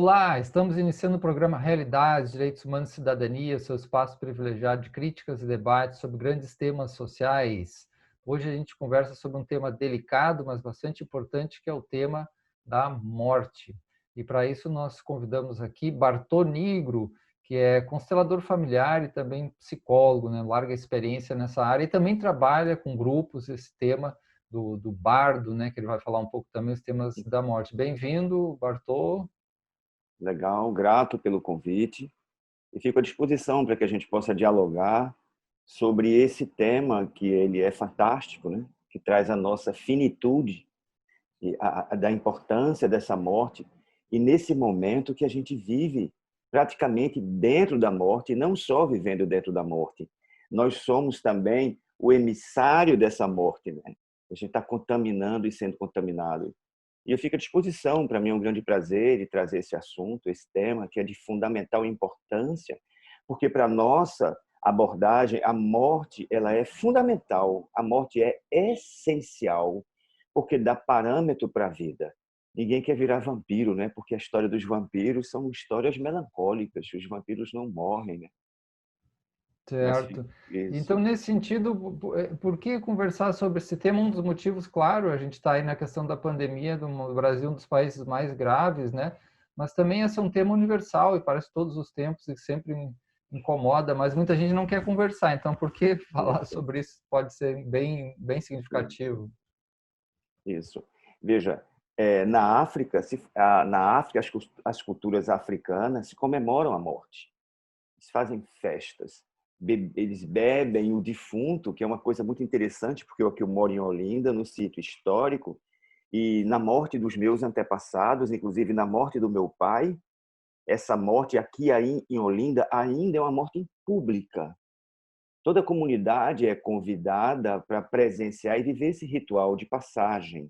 Olá, estamos iniciando o programa Realidades, Direitos Humanos e Cidadania, seu espaço privilegiado de críticas e debates sobre grandes temas sociais. Hoje a gente conversa sobre um tema delicado, mas bastante importante, que é o tema da morte. E para isso nós convidamos aqui Bartô Nigro, que é constelador familiar e também psicólogo, né? Larga experiência nessa área e também trabalha com grupos esse tema do bardo, né? Que ele vai falar um pouco também os temas da morte. Bem-vindo, Bartô. Legal, grato pelo convite e fico à disposição para que a gente possa dialogar sobre esse tema que ele é fantástico, né? Que traz a nossa finitude e da importância dessa morte e nesse momento que a gente vive praticamente dentro da morte e não só vivendo dentro da morte. Nós somos também o emissário dessa morte, né? A gente está contaminando e sendo contaminado. E eu fico à disposição, para mim é um grande prazer de trazer esse assunto, esse tema, que é de fundamental importância, porque para a nossa abordagem, a morte ela é fundamental, a morte é essencial, porque dá parâmetro para a vida. Ninguém quer virar vampiro, né? Porque a história dos vampiros são histórias melancólicas, os vampiros não morrem, né? Mas Certo. Então, isso, nesse sentido, por que conversar sobre esse tema? Um dos motivos, claro, a gente está aí na questão da pandemia, do Brasil, um dos países mais graves, né? Mas também esse é um tema universal e parece todos os tempos e sempre incomoda, mas muita gente não quer conversar. Então, por que falar isso, sobre isso pode ser bem isso. significativo? Isso. Veja, na África, na África, as culturas africanas se comemoram a morte. Eles fazem festas. Eles bebem o defunto, que é uma coisa muito interessante, porque eu aqui eu moro em Olinda, no sítio histórico, e na morte dos meus antepassados, inclusive na morte do meu pai, essa morte aqui aí em Olinda ainda é uma morte pública. Toda a comunidade é convidada para presenciar e viver esse ritual de passagem.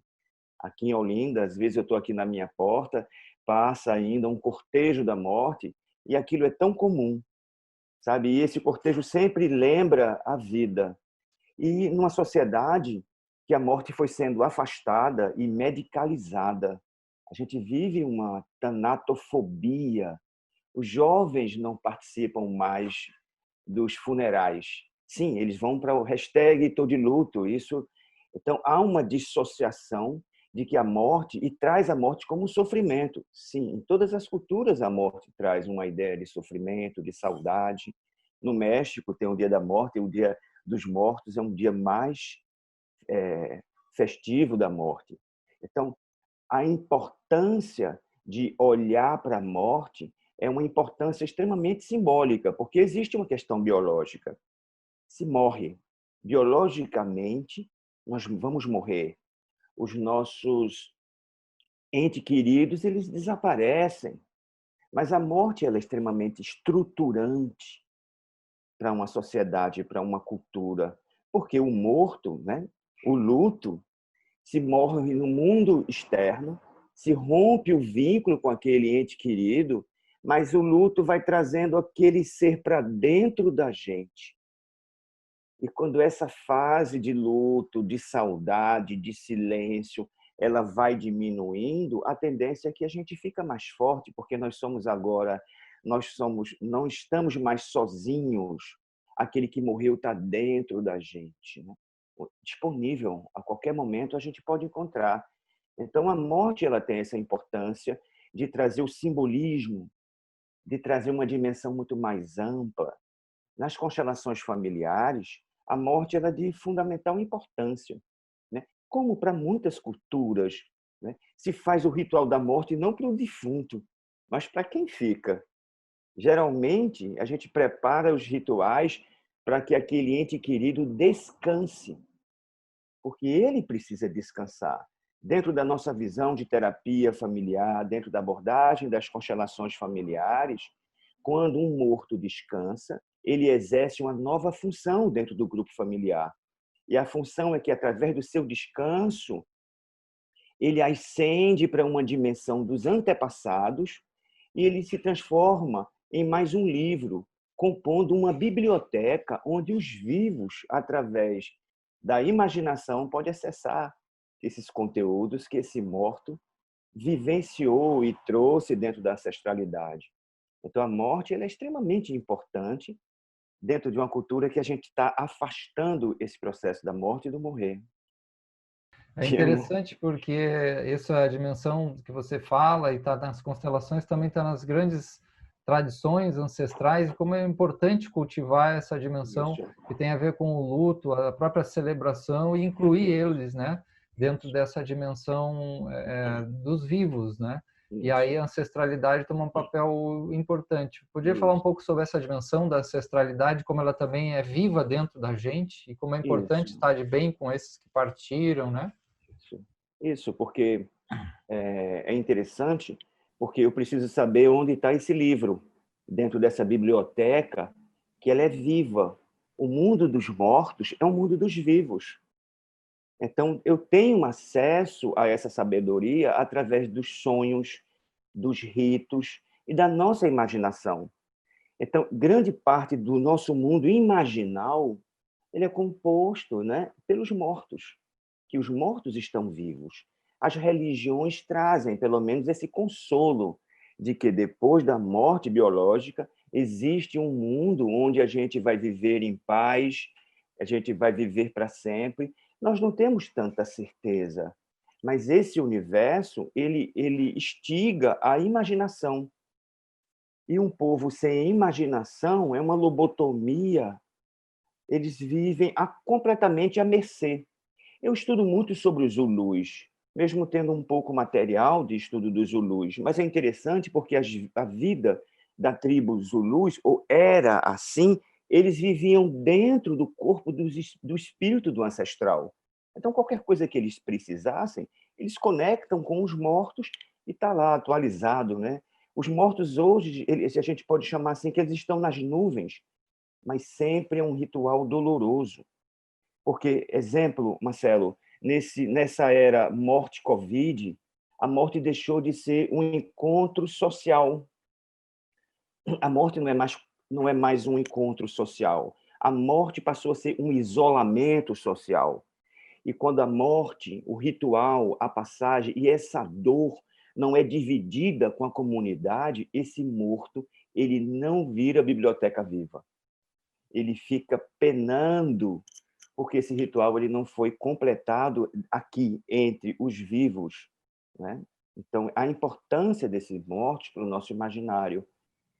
Aqui em Olinda, às vezes eu estou aqui na minha porta, passa ainda um cortejo da morte e aquilo é tão comum, sabe? E esse cortejo sempre lembra a vida. E numa sociedade que a morte foi sendo afastada e medicalizada, a gente vive uma tanatofobia. Os jovens não participam mais dos funerais. Sim, eles vão para o hashtag "estou de luto". Isso, então há uma dissociação de que a morte e traz a morte como um sofrimento. Sim, em todas as culturas a morte traz uma ideia de sofrimento, de saudade. No México tem o Dia da Morte, o Dia dos Mortos é um dia mais festivo da morte. Então, a importância de olhar para a morte é uma importância extremamente simbólica, porque existe uma questão biológica. Se morre biologicamente, nós vamos morrer. Os nossos entes queridos, eles desaparecem. Mas a morte ela é extremamente estruturante para uma sociedade, para uma cultura, porque o morto, né, o luto, se morre no mundo externo, se rompe o vínculo com aquele ente querido, mas o luto vai trazendo aquele ser para dentro da gente. E quando essa fase de luto, de saudade, de silêncio, ela vai diminuindo, a tendência é que a gente fica mais forte, porque nós somos agora, não estamos mais sozinhos. Aquele que morreu está dentro da gente, né? Disponível a qualquer momento a gente pode encontrar. Então a morte ela tem essa importância de trazer o simbolismo, de trazer uma dimensão muito mais ampla. Nas constelações familiares, a morte ela é de fundamental importância, né? Como para muitas culturas, né, se faz o ritual da morte não para o defunto, mas para quem fica. Geralmente, a gente prepara os rituais para que aquele ente querido descanse, porque ele precisa descansar. Dentro da nossa visão de terapia familiar, dentro da abordagem das constelações familiares, quando um morto descansa, ele exerce uma nova função dentro do grupo familiar. E a função é que, através do seu descanso, ele ascende para uma dimensão dos antepassados e ele se transforma em mais um livro, compondo uma biblioteca onde os vivos, através da imaginação, podem acessar esses conteúdos que esse morto vivenciou e trouxe dentro da ancestralidade. Então, a morte ela é extremamente importante dentro de uma cultura que a gente está afastando esse processo da morte e do morrer. É interessante porque essa dimensão que você fala e está nas constelações também está nas grandes tradições ancestrais e como é importante cultivar essa dimensão Isso, que tem a ver com o luto, a própria celebração e incluir eles, né, dentro dessa dimensão dos vivos, né? E isso, aí a ancestralidade toma um papel importante. Podia falar um isso, pouco sobre essa dimensão da ancestralidade, como ela também é viva dentro da gente e como é importante isso, estar de bem com esses que partiram, né? isso, porque é interessante, porque eu preciso saber onde está esse livro, dentro dessa biblioteca, que ela é viva. O mundo dos mortos é o mundo dos vivos. Então, eu tenho acesso a essa sabedoria através dos sonhos, dos ritos e da nossa imaginação. Então, grande parte do nosso mundo imaginal ele é composto, né, pelos mortos, que os mortos estão vivos. As religiões trazem, pelo menos, esse consolo de que depois da morte biológica existe um mundo onde a gente vai viver em paz, a gente vai viver para sempre. Nós não temos tanta certeza, mas esse universo ele instiga a imaginação. E um povo sem imaginação é uma lobotomia. Eles vivem completamente à mercê. Eu estudo muito sobre os Zulus, mesmo tendo um pouco material de estudo dos Zulus, mas é interessante porque a vida da tribo Zulus, ou era assim, eles viviam dentro do corpo do espírito do ancestral. Então, qualquer coisa que eles precisassem, eles conectam com os mortos e está lá atualizado, né? Os mortos hoje, a gente pode chamar assim, que eles estão nas nuvens, mas sempre é um ritual doloroso. Porque, exemplo, Marcelo, nessa era morte-Covid, a morte deixou de ser um encontro social. A morte não é mais um encontro social. A morte passou a ser um isolamento social. E quando a morte, o ritual, a passagem e essa dor não é dividida com a comunidade, esse morto ele não vira biblioteca viva. Ele fica penando porque esse ritual ele não foi completado aqui entre os vivos, né? Então, a importância desses mortos para o nosso imaginário,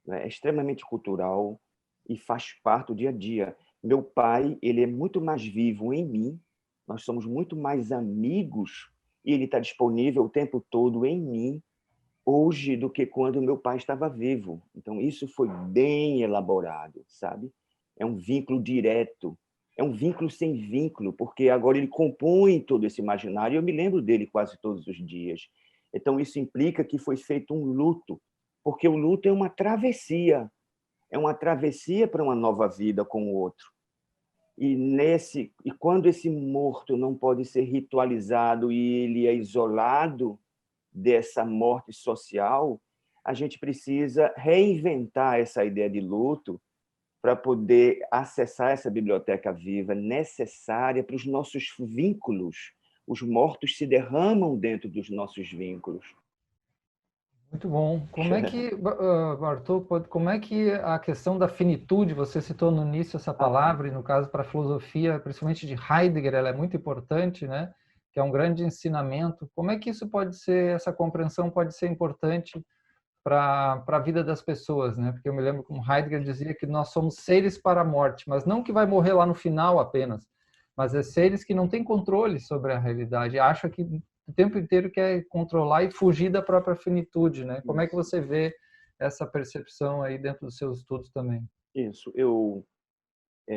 né, é extremamente cultural e faz parte do dia a dia. Meu pai, ele é muito mais vivo em mim, nós somos muito mais amigos e ele está disponível o tempo todo em mim hoje do que quando meu pai estava vivo. Então, isso foi bem elaborado, sabe? É um vínculo direto, é um vínculo sem vínculo, porque agora ele compõe todo esse imaginário e eu me lembro dele quase todos os dias. Então, isso implica que foi feito um luto, porque o luto é uma travessia para uma nova vida com o outro. E quando esse morto não pode ser ritualizado e ele é isolado dessa morte social, a gente precisa reinventar essa ideia de luto para poder acessar essa biblioteca viva necessária para os nossos vínculos. Os mortos se derramam dentro dos nossos vínculos. Muito bom. Como é que, Bartô, como é que a questão da finitude, você citou no início essa palavra, e no caso para a filosofia, principalmente de Heidegger, ela é muito importante, né? Que é um grande ensinamento. Como é que isso pode ser, essa compreensão pode ser importante para a vida das pessoas, né? Porque eu me lembro como Heidegger dizia que nós somos seres para a morte, mas não que vai morrer lá no final apenas, mas é seres que não têm controle sobre a realidade, acha que o tempo inteiro quer controlar e fugir da própria finitude, né? Como é que você vê essa percepção aí dentro dos seus estudos também? Isso.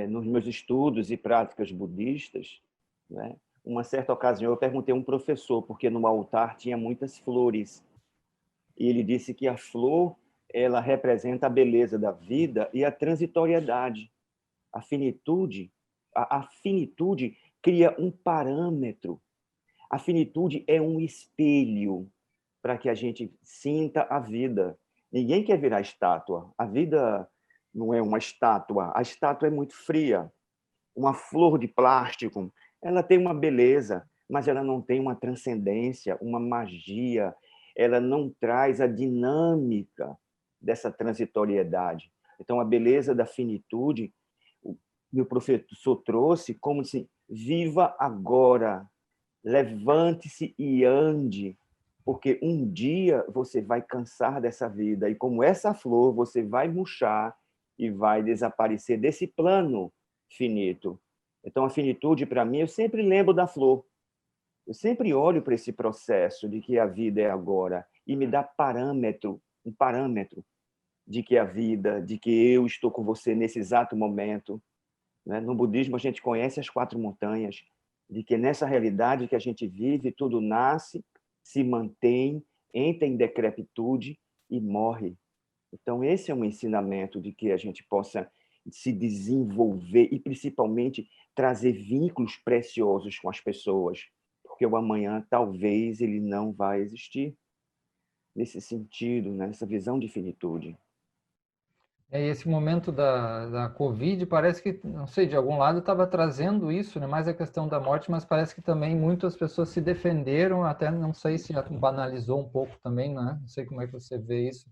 Nos meus estudos e práticas budistas, né, uma certa ocasião eu perguntei a um professor, porque no altar tinha muitas flores, e ele disse que a flor ela representa a beleza da vida e a transitoriedade. A finitude, a finitude cria um parâmetro. A finitude é um espelho para que a gente sinta a vida. Ninguém quer virar estátua. A vida não é uma estátua. A estátua é muito fria. Uma flor de plástico, ela tem uma beleza, mas ela não tem uma transcendência, uma magia. ela não traz a dinâmica dessa transitoriedade. Então, a beleza da finitude, o meu professor trouxe como se viva agora, levante-se e ande, porque um dia você vai cansar dessa vida e como essa flor você vai murchar e vai desaparecer desse plano finito. Então a finitude para mim, eu sempre lembro da flor. Eu sempre olho para esse processo de que a vida é agora e me dá um parâmetro de que a vida, de que eu estou com você nesse exato momento, né? No budismo, a gente conhece as 4 montanhas, de que nessa realidade que a gente vive, tudo nasce, se mantém, entra em decrepitude e morre. Então, esse é um ensinamento de que a gente possa se desenvolver e, principalmente, trazer vínculos preciosos com as pessoas, porque o amanhã talvez ele não vai existir nesse sentido, nessa visão de finitude. E esse momento da Covid parece que, não sei, de algum lado estava trazendo isso, né? Mais a questão da morte, mas parece que também muitas pessoas se defenderam, até não sei se banalizou um pouco também, né? Não sei como é que você vê isso.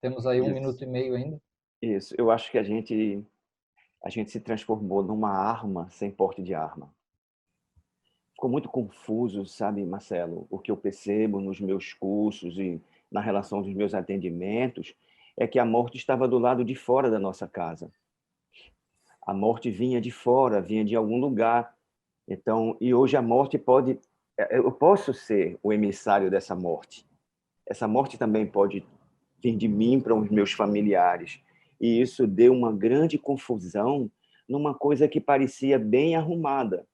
Temos aí 1 minuto e meio ainda. Isso. Eu acho que a gente se transformou numa arma sem porte de arma. Ficou muito confuso, sabe, Marcelo? O que eu percebo nos meus cursos e na relação dos meus atendimentos é que a morte estava do lado de fora da nossa casa. A morte vinha de fora, vinha de algum lugar. Então, e hoje a morte pode, eu posso ser o emissário dessa morte. Essa morte também pode vir de mim para os meus familiares. E isso deu uma grande confusão numa coisa que parecia bem arrumada.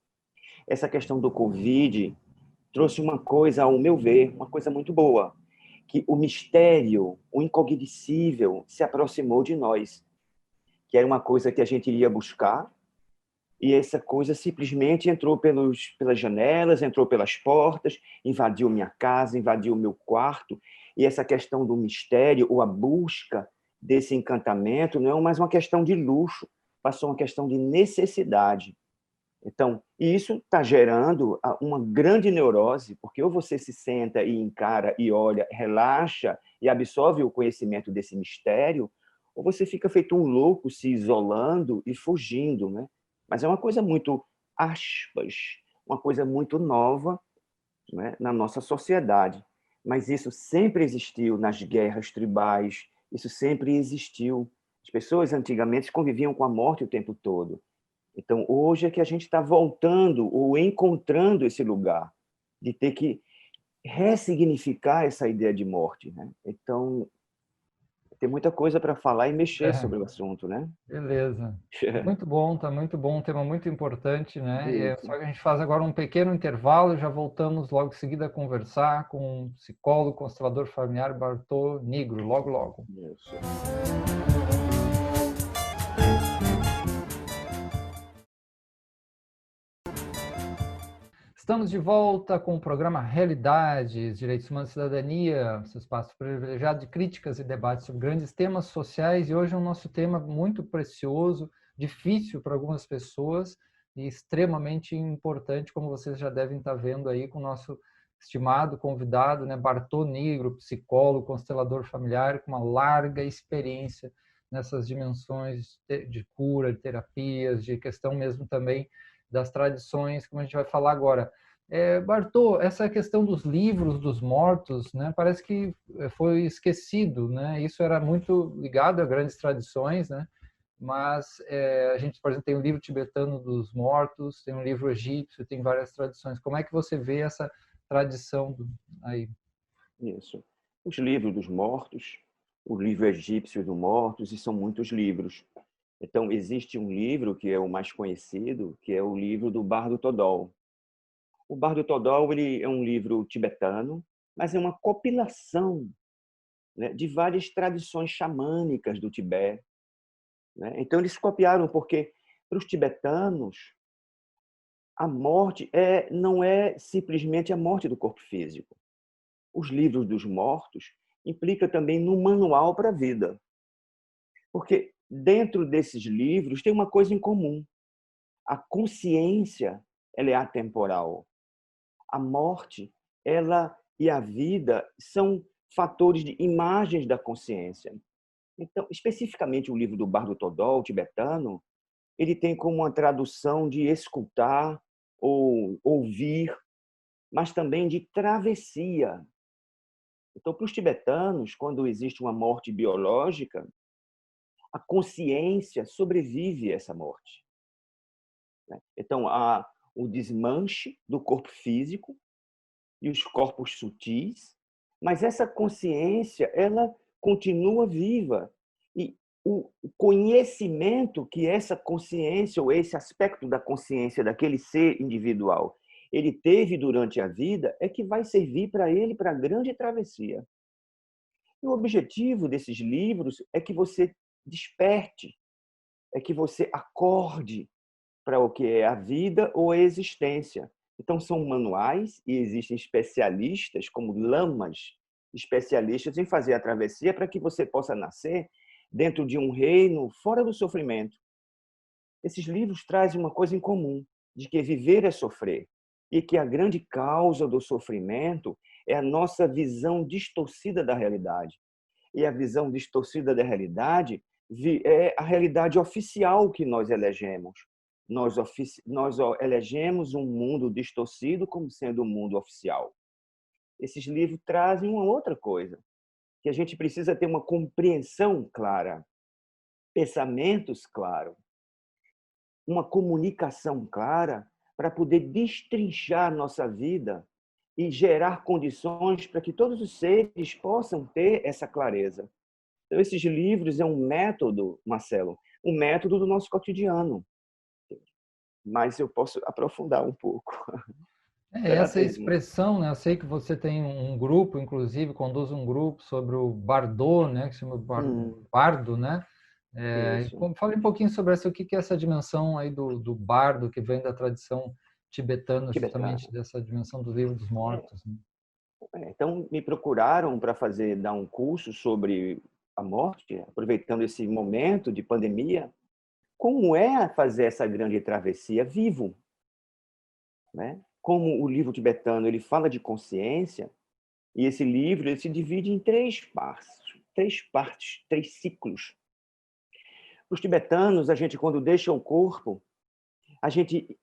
Essa questão do Covid trouxe uma coisa, ao meu ver, uma coisa muito boa, que o mistério, o incognoscível se aproximou de nós, que era uma coisa que a gente iria buscar, e essa coisa simplesmente entrou pelas janelas, entrou pelas portas, invadiu minha casa, invadiu meu quarto, e essa questão do mistério, ou a busca desse encantamento, não é mais uma questão de luxo, passou uma questão de necessidade. Então, isso está gerando uma grande neurose, porque ou você se senta e encara e olha, relaxa e absorve o conhecimento desse mistério, ou você fica feito um louco se isolando e fugindo, né? Mas é uma coisa muito, aspas, uma coisa muito nova, né, na nossa sociedade. Mas isso sempre existiu nas guerras tribais, isso sempre existiu. As pessoas antigamente conviviam com a morte o tempo todo. Então, hoje é que a gente está voltando ou encontrando esse lugar de ter que ressignificar essa ideia de morte, né? Então, tem muita coisa para falar e mexer É, sobre o assunto, né? beleza. Muito bom, tá muito bom, um tema muito importante, né? Só Isso. que a gente faz agora um pequeno intervalo e já voltamos logo em seguida a conversar com o psicólogo, constelador familiar Bartô Nigro, logo, logo. Isso. Estamos de volta com o programa Realidades, Direitos Humanos e Cidadania, seu espaço privilegiado de críticas e debates sobre grandes temas sociais. E hoje é um nosso tema muito precioso, difícil para algumas pessoas e extremamente importante, como vocês já devem estar vendo aí com o nosso estimado convidado, né, Bartô Nigro, psicólogo, constelador familiar, com uma larga experiência nessas dimensões de cura, de terapias, de questão mesmo também das tradições, como a gente vai falar agora. Bartô, essa questão dos livros dos mortos, né, parece que foi esquecido, né? Isso era muito ligado a grandes tradições, né? Mas a gente, por exemplo, tem um livro tibetano dos mortos, tem um livro egípcio, tem várias tradições. Como é que você vê essa tradição aí? Isso. Os livros dos mortos, o livro egípcio dos mortos, e são muitos livros. Então, existe um livro que é o mais conhecido, que é o livro do Bardo Todol. O Bardo Todol ele é um livro tibetano, mas é uma compilação, né, de várias tradições xamânicas do Tibete, né? Então, eles copiaram, porque para os tibetanos, a morte não é simplesmente a morte do corpo físico. Os livros dos mortos implica também no manual para a vida. Porque dentro desses livros tem uma coisa em comum. A consciência ela é atemporal. A morte ela e a vida são fatores de imagens da consciência. Então, especificamente o livro do Bardo Todol, tibetano, ele tem como uma tradução de escutar ou ouvir, mas também de travessia. Então, para os tibetanos, quando existe uma morte biológica, a consciência sobrevive a essa morte. Então, há o desmanche do corpo físico e os corpos sutis, mas essa consciência, ela continua viva. E o conhecimento que essa consciência, ou esse aspecto da consciência daquele ser individual, ele teve durante a vida, é que vai servir para ele para a grande travessia. E o objetivo desses livros é que você desperte, é que você acorde para o que é a vida ou a existência. Então, são manuais e existem especialistas, como lamas, especialistas em fazer a travessia para que você possa nascer dentro de um reino fora do sofrimento. Esses livros trazem uma coisa em comum, de que viver é sofrer, e que a grande causa do sofrimento é a nossa visão distorcida da realidade. E a visão distorcida da realidade é a realidade oficial que nós elegemos. Nós elegemos um mundo distorcido como sendo o mundo oficial. Esses livros trazem uma outra coisa, que a gente precisa ter uma compreensão clara, pensamentos claros, uma comunicação clara para poder destrinchar nossa vida e gerar condições para que todos os seres possam ter essa clareza. Então, esses livros é um método, Marcelo, um método do nosso cotidiano. Mas eu posso aprofundar um pouco. Será Essa pergunta? expressão, né? Eu sei que você tem um grupo, inclusive, conduz um grupo sobre o Bardo, né? Que se chama Bardo, né? Isso. Fale um pouquinho sobre essa, o que é essa dimensão aí do bardo, que vem da tradição tibetana, justamente Tibetano. dessa dimensão do livro dos mortos, né? Então, me procuraram para dar um curso sobre a morte, aproveitando esse momento de pandemia. Como é fazer essa grande travessia vivo? Né? Como o livro tibetano ele fala de consciência, e esse livro ele se divide em três partes, três ciclos. Os tibetanos, a gente, quando deixa o corpo, a gente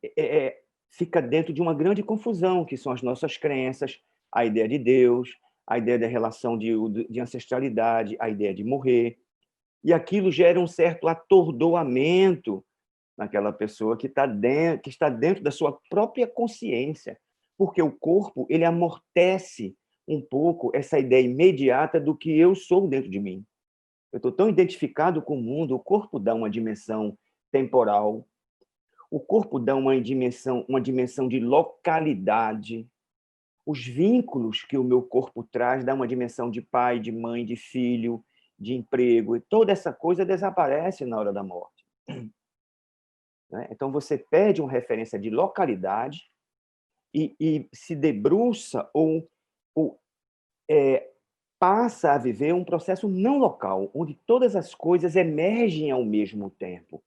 fica dentro de uma grande confusão, que são as nossas crenças, a ideia de Deus, a ideia da relação de ancestralidade, a ideia de morrer. E aquilo gera um certo atordoamento naquela pessoa que está dentro da sua própria consciência, porque o corpo ele amortece um pouco essa ideia imediata do que eu sou dentro de mim. Eu estou tão identificado com o mundo, o corpo dá uma dimensão temporal, o corpo dá uma dimensão de localidade, os vínculos que o meu corpo traz dá uma dimensão de pai, de mãe, de filho, de emprego, e toda essa coisa desaparece na hora da morte. Então, você perde uma referência de localidade e se debruça ou passa a viver um processo não local, onde todas as coisas emergem ao mesmo tempo.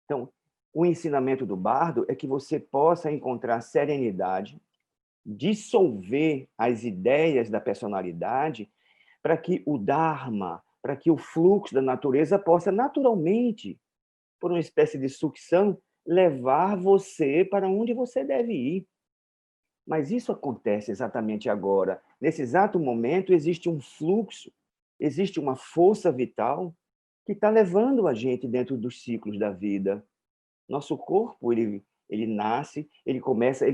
Então, o ensinamento do bardo é que você possa encontrar serenidade, dissolver as ideias da personalidade para que o Dharma, para que o fluxo da natureza possa naturalmente, por uma espécie de sucção, levar você para onde você deve ir. Mas isso acontece exatamente agora. Nesse exato momento, existe um fluxo, existe uma força vital que está levando a gente dentro dos ciclos da vida. Nosso corpo, ele nasce, ele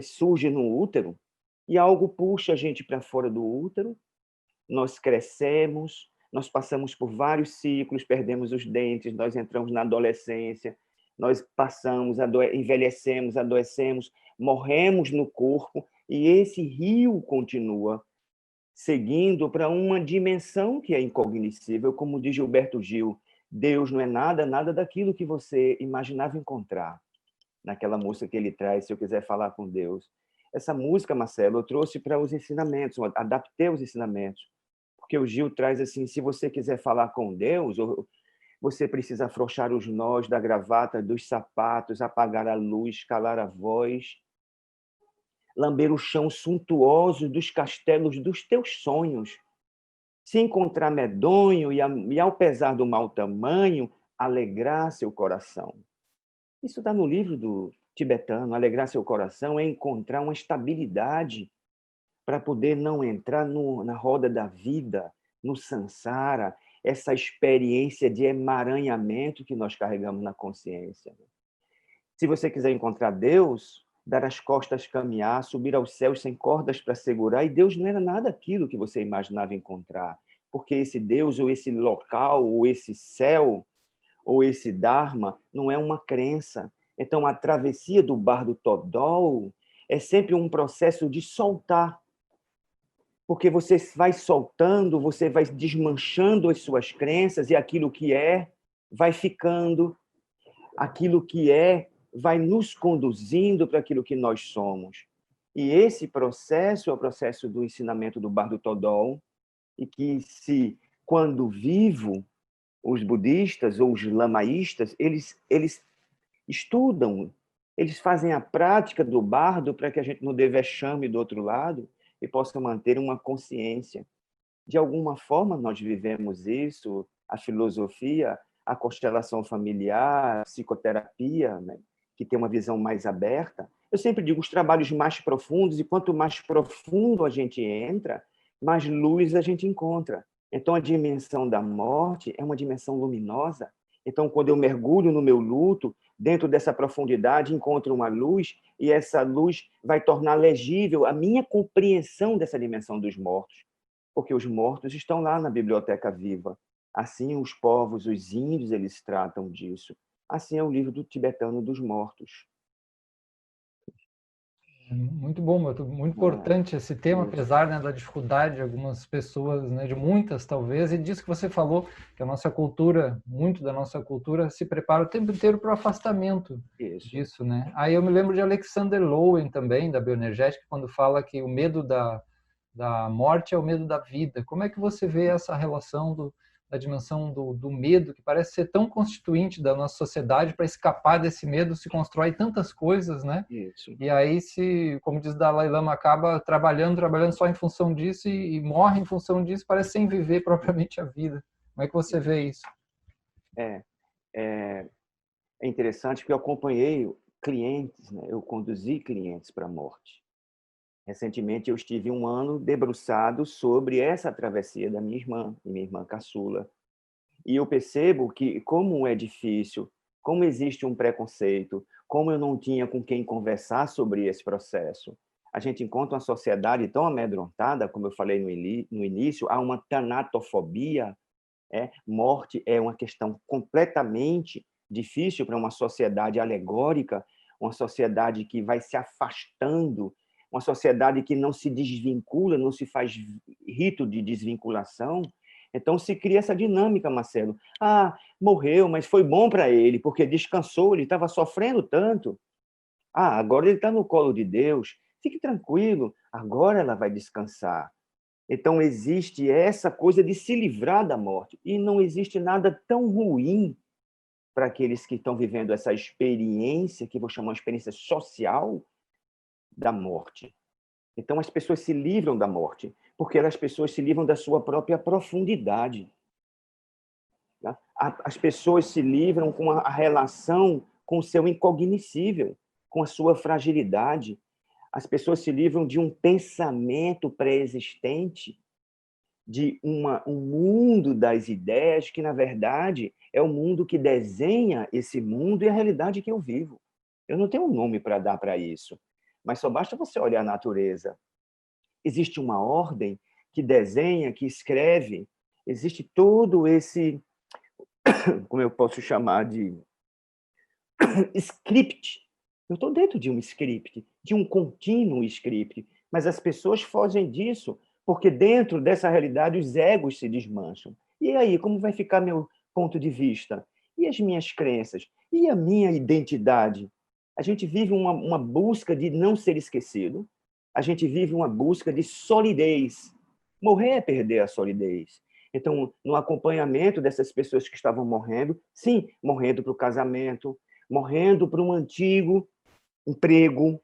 surge no útero, e algo puxa a gente para fora do útero, nós crescemos, nós passamos por vários ciclos, perdemos os dentes, nós entramos na adolescência, nós envelhecemos, adoecemos, morremos no corpo, e esse rio continua seguindo para uma dimensão que é incognoscível, como diz Gilberto Gil, Deus não é nada, nada daquilo que você imaginava encontrar naquela música que ele traz, Se Eu Quiser Falar com Deus. Essa música, Marcelo, eu trouxe para os ensinamentos, adaptei os ensinamentos, porque o Gil traz assim, se você quiser falar com Deus, você precisa afrouxar os nós da gravata, dos sapatos, apagar a luz, calar a voz, lamber o chão suntuoso dos castelos dos teus sonhos, se encontrar medonho e ao pesar do mau tamanho, alegrar seu coração. Isso está no livro do tibetano. Alegrar seu coração é encontrar uma estabilidade para poder não entrar na roda da vida, no samsara, essa experiência de emaranhamento que nós carregamos na consciência. Se você quiser encontrar Deus, dar as costas, caminhar, subir aos céus sem cordas para segurar, e Deus não era nada aquilo que você imaginava encontrar, porque esse Deus, ou esse local, ou esse céu, ou esse Dharma, não é uma crença. Então, a travessia do Bardo Todol é sempre um processo de soltar, porque você vai soltando, você vai desmanchando as suas crenças, e aquilo que é vai ficando, aquilo que é vai nos conduzindo para aquilo que nós somos. E esse processo é o processo do ensinamento do Bardo Todol, e que, quando vivo, os budistas ou os lamaístas, eles estudam, eles fazem a prática do bardo para que a gente não dê vexame do outro lado e possa manter uma consciência. De alguma forma, nós vivemos isso, a filosofia, a constelação familiar, a psicoterapia, né, que tem uma visão mais aberta. Eu sempre digo, os trabalhos mais profundos, e quanto mais profundo a gente entra, mais luz a gente encontra. Então, a dimensão da morte é uma dimensão luminosa. Então, quando eu mergulho no meu luto, dentro dessa profundidade, encontro uma luz, e essa luz vai tornar legível a minha compreensão dessa dimensão dos mortos, porque os mortos estão lá na biblioteca viva. Assim, os povos, os índios, eles tratam disso. Assim é o livro do tibetano dos mortos. Muito bom, muito importante esse tema, apesar, né, da dificuldade de algumas pessoas, né, de muitas talvez, e disso que você falou, que a nossa cultura, muito da nossa cultura, se prepara o tempo inteiro para o afastamento disso, né? Aí eu me lembro de Alexander Lowen também, da bioenergética, quando fala que o medo da morte é o medo da vida. Como é que você vê essa relação da dimensão do medo, que parece ser tão constituinte da nossa sociedade? Para escapar desse medo se constrói tantas coisas, né? Isso. E aí, como diz Dalai Lama, acaba trabalhando só em função disso e morre em função disso, parece sem viver propriamente a vida. Como é que você vê isso? É interessante porque eu acompanhei clientes, né? Eu conduzi clientes para a morte. Recentemente, eu estive 1 ano debruçado sobre essa travessia da minha irmã caçula. E eu percebo que, como é difícil, como existe um preconceito, como eu não tinha com quem conversar sobre esse processo, a gente encontra uma sociedade tão amedrontada, como eu falei no início, há uma tanatofobia. Morte é uma questão completamente difícil para uma sociedade alegórica, uma sociedade que vai se afastando, uma sociedade que não se desvincula, não se faz rito de desvinculação. Então se cria essa dinâmica, Marcelo. Ah, morreu, mas foi bom para ele, porque descansou, ele estava sofrendo tanto. Ah, agora ele está no colo de Deus. Fique tranquilo, agora ela vai descansar. Então, existe essa coisa de se livrar da morte. E não existe nada tão ruim para aqueles que estão vivendo essa experiência, que vou chamar de experiência social, da morte. Então, as pessoas se livram da morte, porque as pessoas se livram da sua própria profundidade. As pessoas se livram com a relação com o seu incognoscível, com a sua fragilidade. As pessoas se livram de um pensamento pré-existente, de um mundo das ideias que, na verdade, é o mundo que desenha esse mundo e a realidade que eu vivo. Eu não tenho um nome para dar para isso, mas só basta você olhar a natureza. Existe uma ordem que desenha, que escreve, existe todo esse, como eu posso chamar de script. Eu estou dentro de um script, de um contínuo script, mas as pessoas fogem disso porque dentro dessa realidade os egos se desmancham. E aí, como vai ficar meu ponto de vista? E as minhas crenças? E a minha identidade? A gente vive uma busca de não ser esquecido, a gente vive uma busca de solidez. Morrer é perder a solidez. Então, no acompanhamento dessas pessoas que estavam morrendo, sim, morrendo para o casamento, morrendo para um antigo emprego,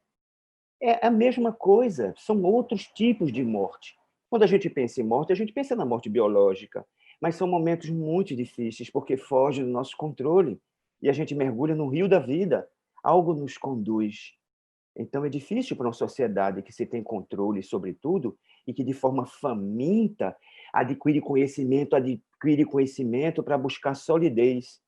É a mesma coisa, são outros tipos de morte. Quando a gente pensa em morte, a gente pensa na morte biológica, mas são momentos muito difíceis, porque foge do nosso controle, e a gente mergulha no rio da vida, algo nos conduz. Então é difícil para uma sociedade que se tem controle sobre tudo e que de forma faminta adquire conhecimento para buscar solidez,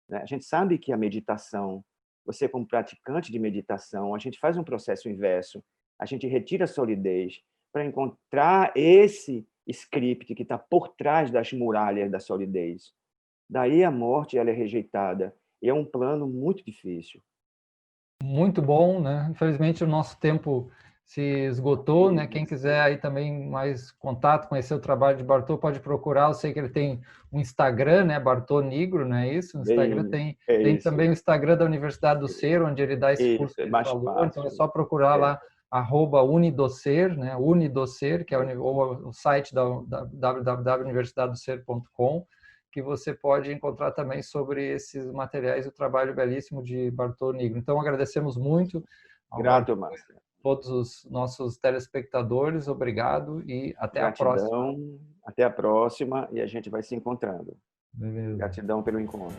né? A gente sabe que a meditação, você como praticante de meditação, a gente faz um processo inverso, a gente retira a solidez para encontrar esse script que está por trás das muralhas da solidez. Daí a morte ela é rejeitada. E é um plano muito difícil. Muito bom, né? Infelizmente o nosso tempo se esgotou, né? Quem quiser aí também mais contato, conhecer o trabalho de Bartô, pode procurar. Eu sei que ele tem um Instagram, né? Bartô Nigro, não é isso? No Instagram Bem, é tem isso. também o Instagram da Universidade do Ser, onde ele dá esse curso Isso, é que ele mais falou. Então é fácil. só procurar É, lá @unidocer, né? Unidocer, que é ou o site da www.universidadedocer.com, que você pode encontrar também sobre esses materiais e o trabalho belíssimo de Bartô Nigro. Então, agradecemos muito ao Bartô, grato, Márcia. todos os nossos telespectadores, obrigado e até a próxima. Gratidão. Até a próxima e a gente vai se encontrando. Beleza. Gratidão pelo encontro.